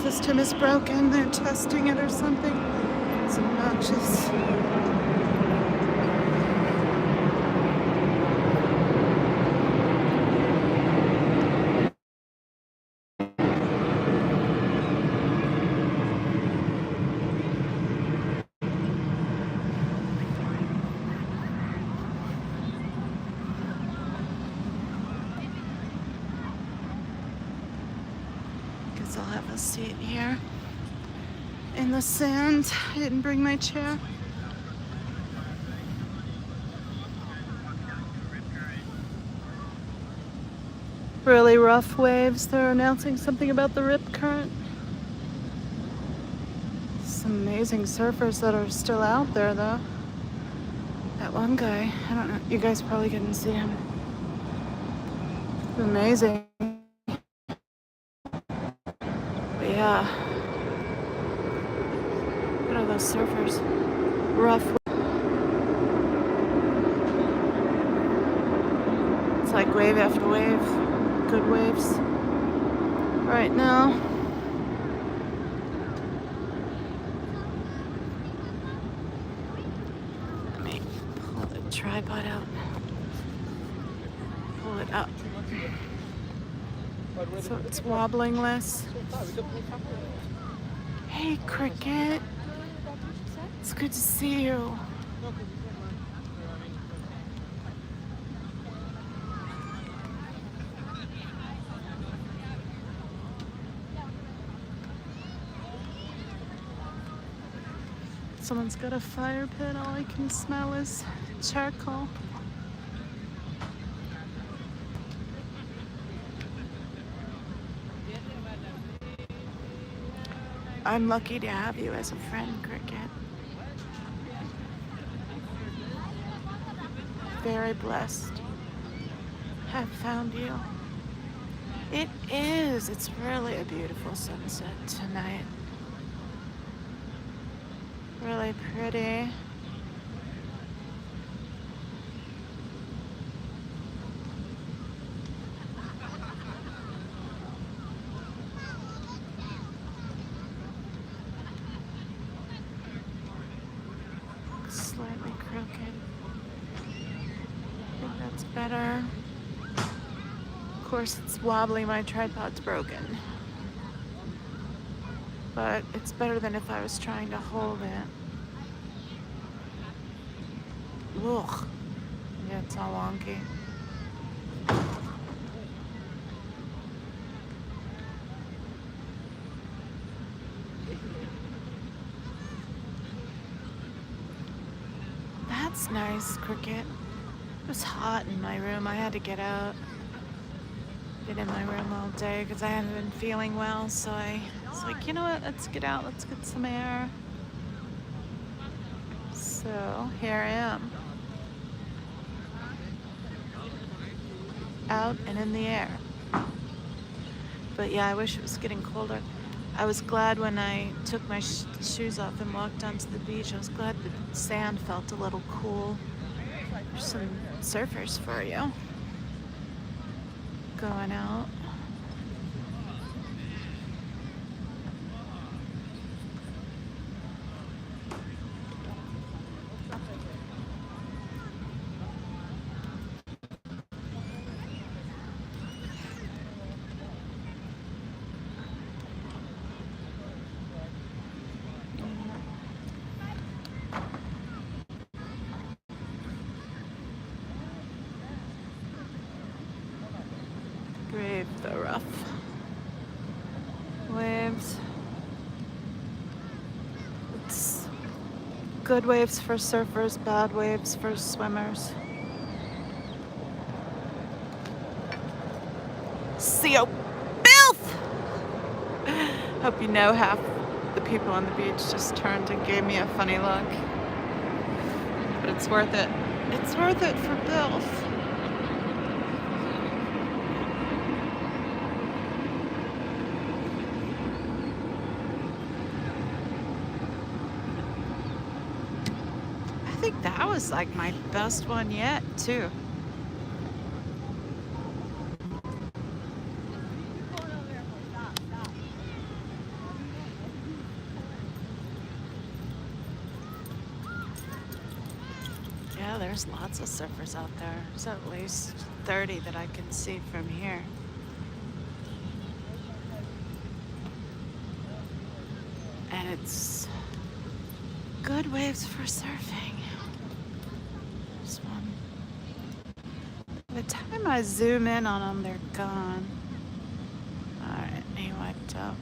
System is broken. They're testing it or something. It's obnoxious. Guess I'll have a seat here in the sand. I didn't bring my chair. Really rough waves. They're announcing something about the rip current. Some amazing surfers that are still out there though. That one guy, I don't know, you guys probably couldn't see him. Amazing. But yeah. What are those surfers? Rough. It's like wave after wave. Good waves. Right now. Let me pull the tripod out. Pull it up. So it's wobbling less. Hey, Cricket. It's good to see you. Someone's got a fire pit. All I can smell is charcoal. I'm lucky to have you as a friend, Cricket. Very blessed. Have found you. It is. It's really a beautiful sunset tonight. Really pretty. Slightly crooked. I think that's better. Of course, it's wobbly. My tripod's broken. But it's better than if I was trying to hold it. Ugh. Yeah, it's all wonky. That's nice, Cricket. It was hot in my room. I had to get out. Been in my room all day because I haven't been feeling well, so I was like, you know what, let's get out, let's get some air. So here I am. Out and in the air. But yeah, I wish it was getting colder. I was glad when I took my shoes off and walked onto the beach. I was glad the sand felt a little cool. There's some surfers for you. Going out. Grave the rough waves. It's good waves for surfers, bad waves for swimmers. CO filth! Hope you know half the people on the beach just turned and gave me a funny look. But it's worth it. It's worth it for filth. I think that was like my best one yet, too. Yeah, there's lots of surfers out there. There's at least 30 that I can see from here. And it's good waves for surfing. There's one. By the time I zoom in on them, they're gone. Alright, he wiped out.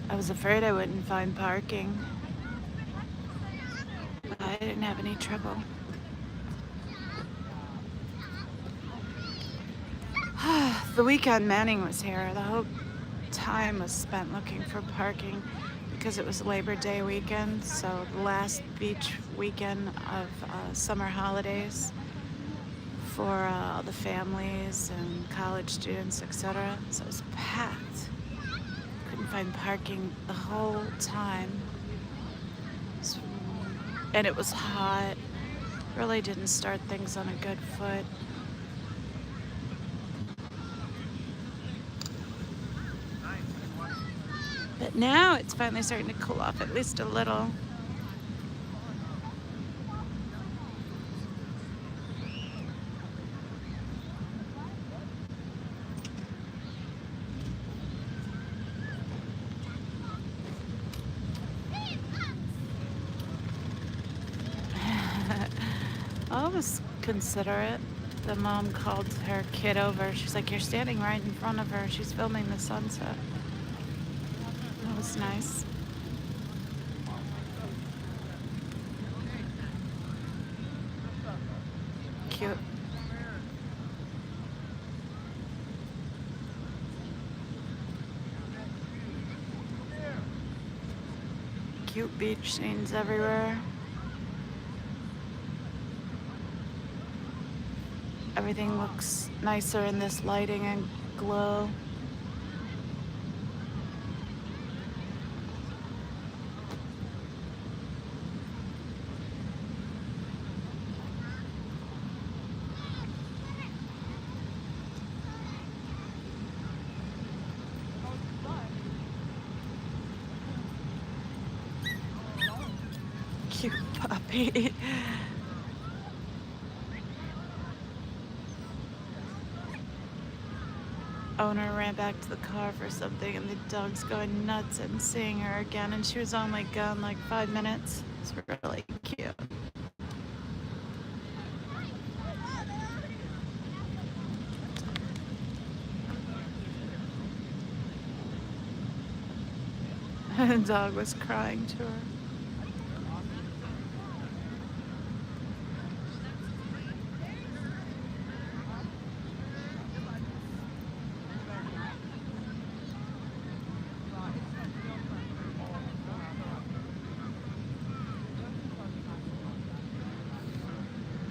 I was afraid I wouldn't find parking, but I didn't have any trouble. The weekend Manning was here. The whole time was spent looking for parking because it was Labor Day weekend, so the last beach weekend of summer holidays for all the families and college students, etc. So it was packed. Couldn't find parking the whole time. And it was hot. Really didn't start things on a good foot. But now it's finally starting to cool off at least a little. I was considerate. The mom called her kid over. She's like, "You're standing right in front of her. She's filming the sunset." That was nice. Cute. Cute beach scenes everywhere. Everything looks nicer in this lighting and glow. Cute puppy. Owner ran back to the car for something and the dog's going nuts and seeing her again, and she was only gone like 5 minutes. It's really cute. The dog was crying to her.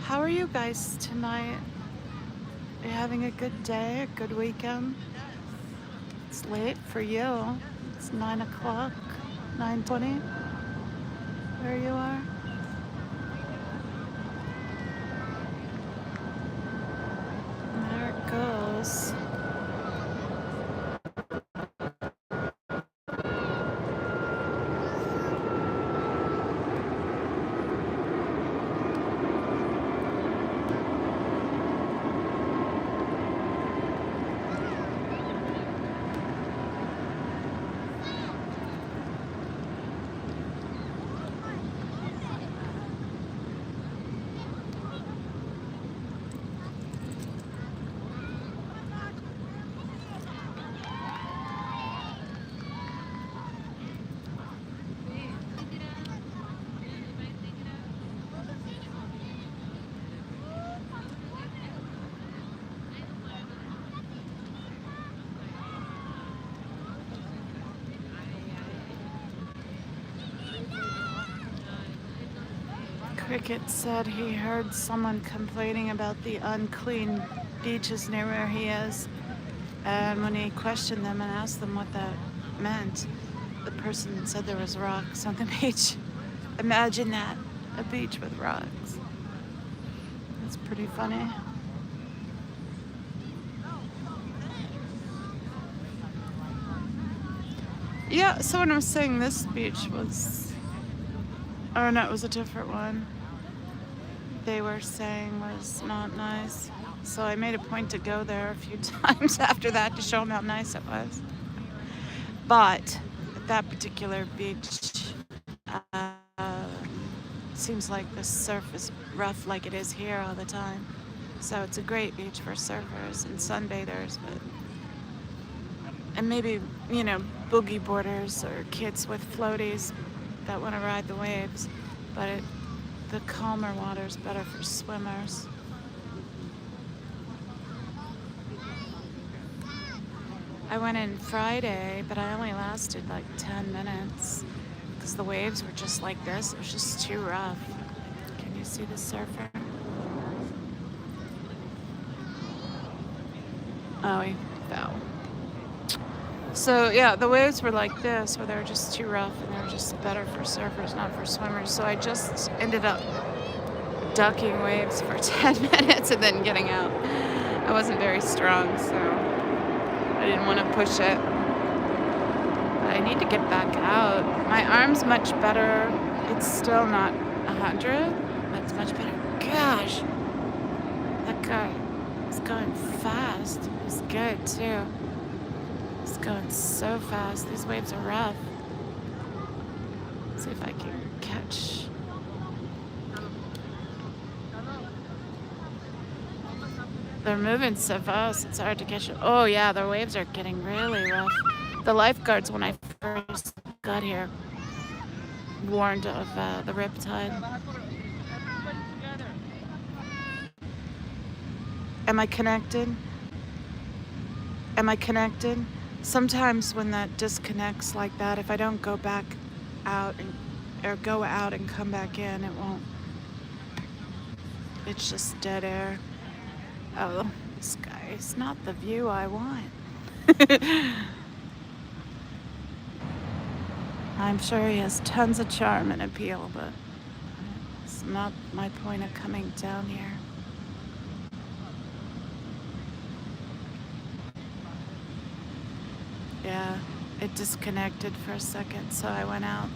How are you guys tonight? Are you having a good day, a good weekend? It's late for you. It's 9 o'clock, 9:20, where you are. And there it goes. Cricket said he heard someone complaining about the unclean beaches near where he is, and when he questioned them and asked them what that meant, the person said there was rocks on the beach. Imagine that, a beach with rocks. That's pretty funny. Yeah, someone was saying this beach was, oh no, it was a different one. They were saying was not nice. So I made a point to go there a few times after that to show them how nice it was. But at that particular beach, seems like the surf is rough like it is here all the time. So it's a great beach for surfers and sunbathers, and maybe, you know, boogie boarders or kids with floaties that want to ride the waves. But the calmer water is better for swimmers. I went in Friday, but I only lasted like 10 minutes because the waves were just like this. It was just too rough. Can you see the surfer? Oh, he fell. So yeah, the waves were like this, where they were just too rough and they were just better for surfers, not for swimmers. So I just ended up ducking waves for 10 minutes and then getting out. I wasn't very strong, so I didn't want to push it. But I need to get back out. My arm's much better. It's still not 100, but it's much better. Gosh, that guy is going fast. He's good too. He's going so fast. These waves are rough. Let's see if I can catch. They're moving so fast, it's hard to catch it. Oh yeah, the waves are getting really rough. The lifeguards, when I first got here, warned of the riptide. Am I connected? Am I connected? Sometimes when that disconnects like that, if I don't go back out or go out and come back in, it won't. It's just dead air. Oh, this guy is not the view I want. I'm sure he has tons of charm and appeal, but it's not my point of coming down here. Yeah, it disconnected for a second, so I went out.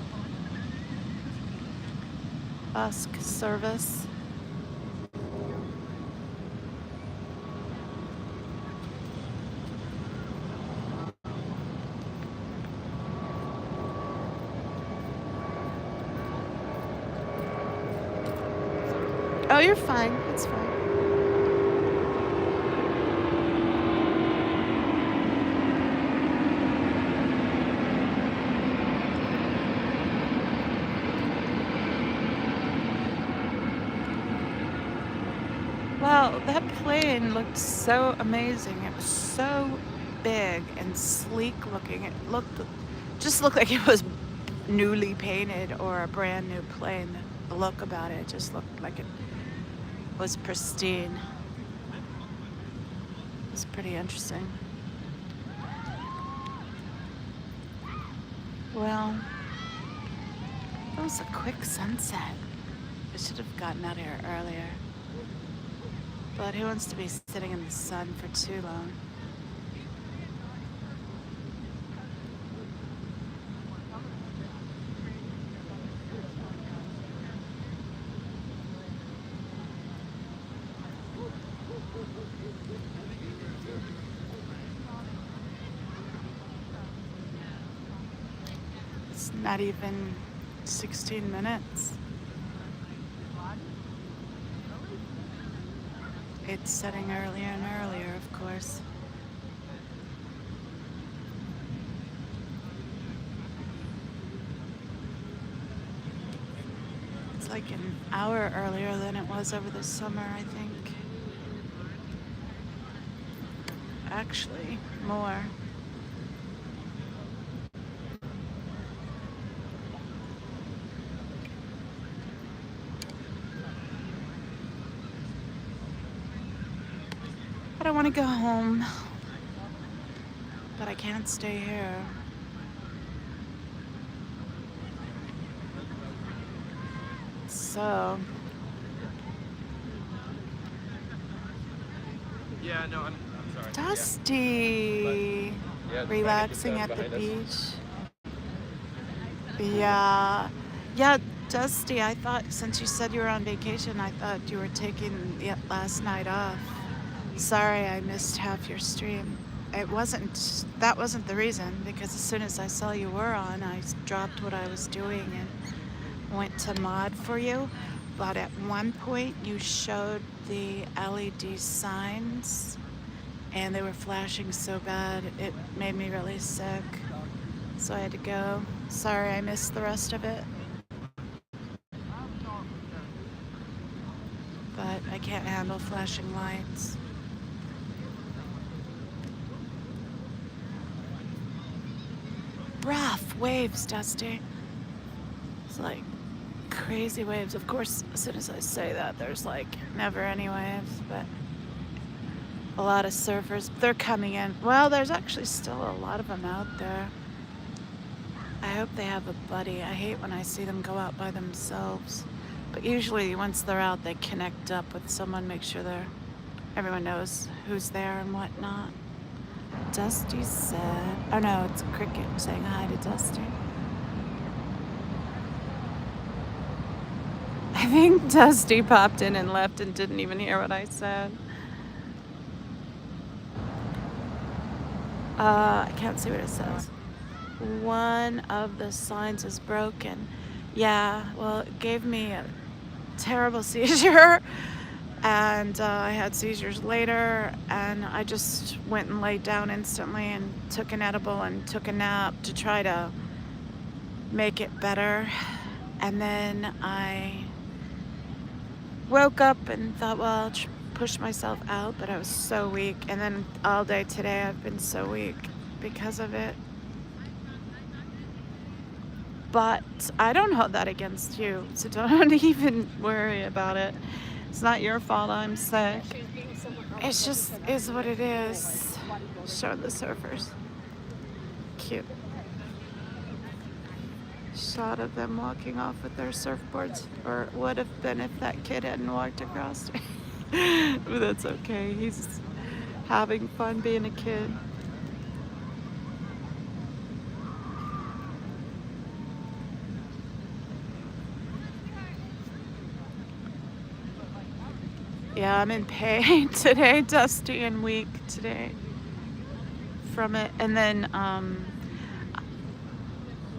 Ask service. Oh, you're fine. It's fine. Well, that plane looked so amazing. It was so big and sleek looking. It just looked like it was newly painted or a brand new plane. The look about it just looked like it was pristine. It was pretty interesting. Well, that was a quick sunset. I should have gotten out here earlier. But who wants to be sitting in the sun for too long? It's not even 16 minutes. It's setting earlier and earlier, of course. It's like an hour earlier than it was over the summer, I think. Actually, more. want to go home, but I can't stay here. So, Yeah, no, I'm sorry. Dusty, Yeah, relaxing at the beach. Yeah, yeah, Dusty. I thought since you said you were on vacation, I thought you were taking the last night off. Sorry, I missed half your stream. It wasn't. That wasn't the reason because as soon as I saw you were on, I dropped what I was doing and went to mod for you. But at one point, you showed the LED signs, and they were flashing so bad it made me really sick. So I had to go. Sorry, I missed the rest of it. But I can't handle flashing lights. Rough waves, Dusty. It's like crazy waves. Of course, as soon as I say that, there's like never any waves, but a lot of surfers, they're coming in. Well, there's actually still a lot of them out there. I hope they have a buddy. I hate when I see them go out by themselves. But usually once they're out, they connect up with someone, make sure everyone knows who's there and whatnot. Dusty said, oh no, it's Cricket saying hi to Dusty. I think Dusty popped in and left and didn't even hear what I said. I can't see what it says. One of the signs is broken. Yeah, well, it gave me a terrible seizure, and I had seizures later, and I just went and laid down instantly and took an edible and took a nap to try to make it better. And then I woke up and thought, well, I'll push myself out, but I was so weak. And then all day today I've been so weak because of it. But I don't hold that against you, so don't even worry about it. It's not your fault I'm sick. It's just is what it is. Show the surfers. Cute. Shot of them walking off with their surfboards, or would have been if that kid hadn't walked across. But that's okay. He's having fun being a kid. Yeah, I'm in pain today, dusty and weak today from it. And then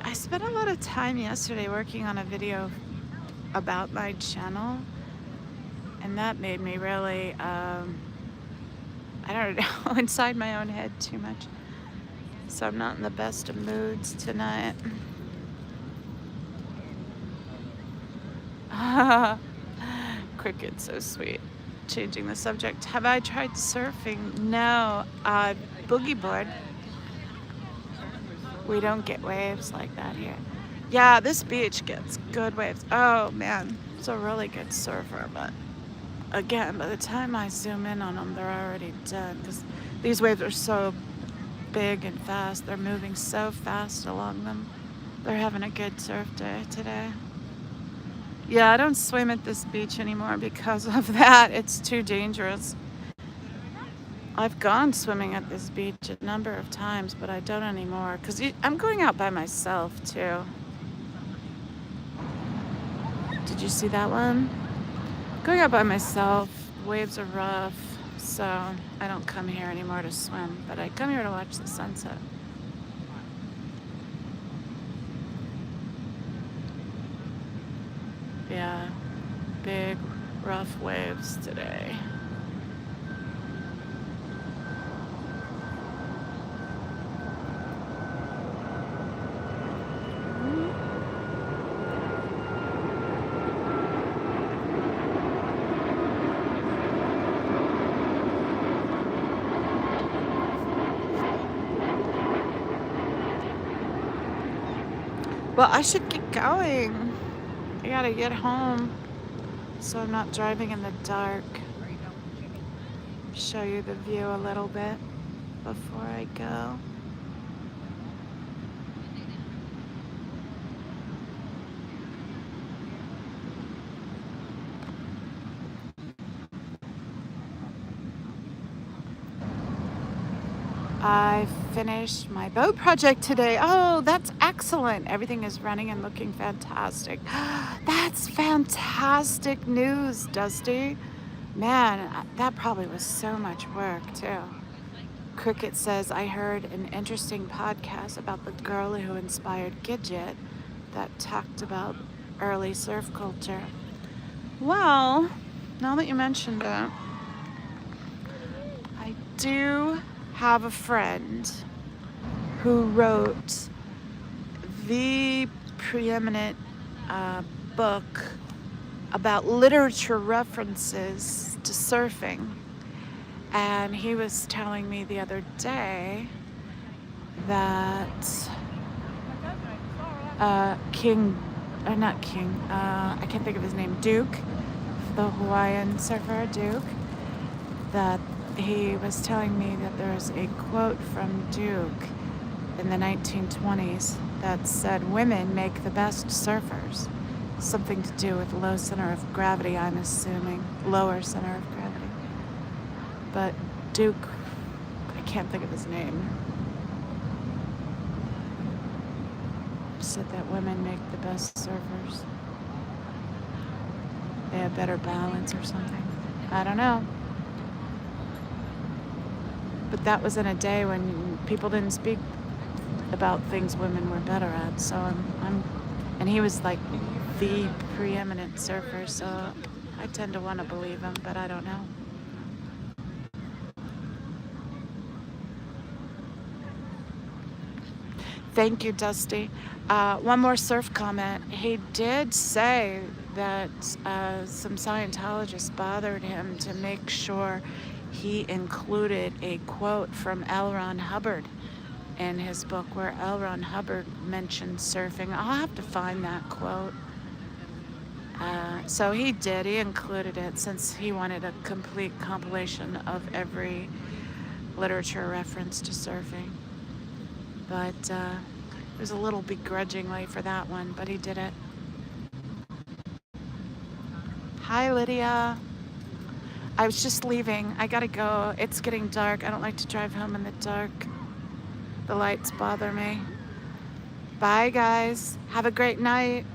I spent a lot of time yesterday working on a video about my channel, and that made me really, I don't know, inside my own head too much. So I'm not in the best of moods tonight. Cricket's so sweet. Changing the subject. Have I tried surfing? No. Boogie board. We don't get waves like that here. Yeah, this beach gets good waves. Oh man, it's a really good surfer, but again, by the time I zoom in on them, they're already done because these waves are so big and fast. They're moving so fast along them. They're having a good surf day today. Yeah, I don't swim at this beach anymore because of that. It's too dangerous. I've gone swimming at this beach a number of times, but I don't anymore because I'm going out by myself too. Did you see that one? Going out by myself, waves are rough, so I don't come here anymore to swim, but I come here to watch the sunset. Yeah, big, rough waves today. Well, I should get going. I gotta get home so I'm not driving in the dark. show you the view a little bit before I go. I finished my boat project today. Oh, that's excellent. Everything is running and looking fantastic. That's fantastic news, Dusty. Man, that probably was so much work, too. Cricket says, I heard an interesting podcast about the girl who inspired Gidget that talked about early surf culture. Well, now that you mentioned it, I do have a friend who wrote the preeminent book about literature references to surfing. And he was telling me the other day that I can't think of his name, Duke, the Hawaiian surfer Duke, that he was telling me that there's a quote from Duke in the 1920s that said, women make the best surfers. Something to do with low center of gravity, I'm assuming. Lower center of gravity. But Duke, I can't think of his name, said that women make the best surfers. They have better balance or something. I don't know. But that was in a day when people didn't speak about things women were better at. So and he was like the preeminent surfer. So I tend to want to believe him, but I don't know. Thank you, Dusty. One more surf comment. He did say that some Scientologists bothered him to make sure he included a quote from L. Ron Hubbard in his book, where L. Ron Hubbard mentioned surfing. I'll have to find that quote. So he did. He included it since he wanted a complete compilation of every literature reference to surfing. But it was a little begrudgingly for that one, but he did it. Hi, Lydia. I was just leaving. I gotta go. It's getting dark. I don't like to drive home in the dark. The lights bother me. Bye, guys. Have a great night.